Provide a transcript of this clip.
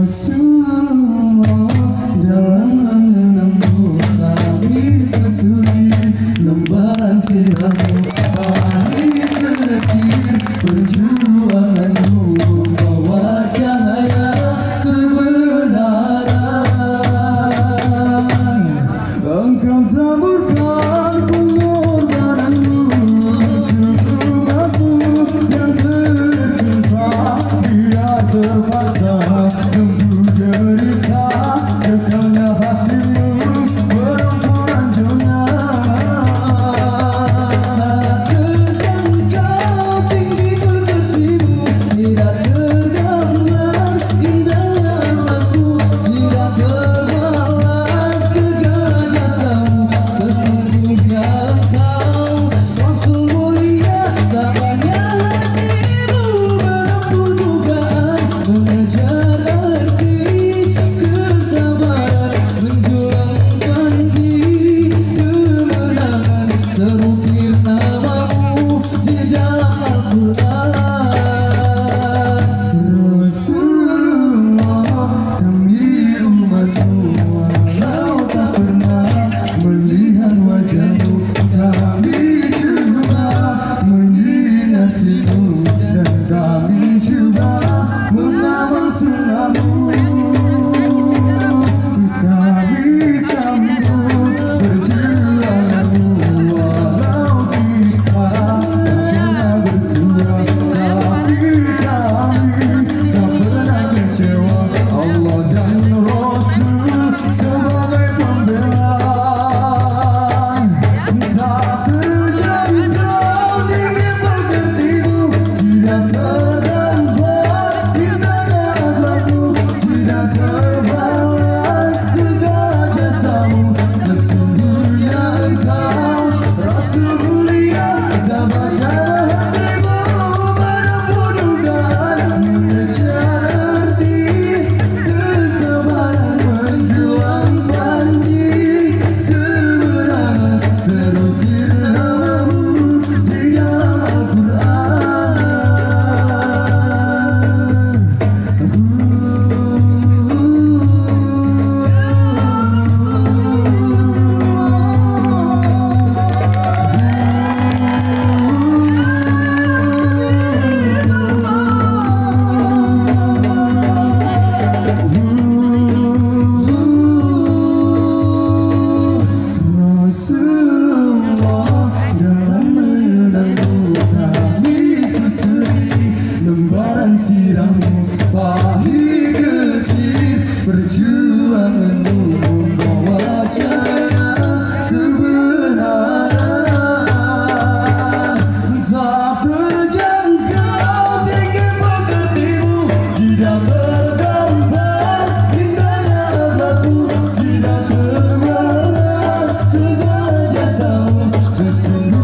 Rasulullah, dalam mengenangmu kami susuri lembaran sirahmu. Pahit getir perjuanganmu, membawa cahaya kebenaran. Engkau taburkan pengorbananmu untuk umatmu yang tercinta. Biar terpaksa tempuh derita, cekalnya hatimu berhamburan terjangkau tinggi kebenaranmu, tidak tergambar indahnya lembaranmu, tidak terbalas segala jasamu. Sesungguhnya engkau Rasul mulia, tabahnya hatimu menempuh dugaan, mengejar arti kesabaran, menjulang janji kemenangan, terukir namamu di dalam Al-Quran. Rasulullah, kami umatmu, walau tak pernah melihat wajahmu, kami coba mengingatimu, dan kami coba mengamal sunnahmu. Kami sambut perjuanganmu, walau kita tak pernah bersuara, tapi kami tak pernah kecewa. Allah dan Rasul sebagai pembela, tak terjangkau tinggi pekertimu, tidak tergambar indahnya akhlakmu, tidak terbalas segala jasamu. Sesungguhnya engkau Rasul mulia, tabahnya hatimu menempuh dugaan, mengejar arti kesabaran, menjuang janji kebenaran, terukir namamu di dalam Rasulullah, dalam mengenangmu kami susuri lembaran sirahmu. Pahit getir perjuanganmu, membawa cahaya kebenaran. Tak terjangkau tinggi pekertimu, tidak tergambar indahnya akhlakmu, tidak terbalas segala jasamu. Sesungguhnya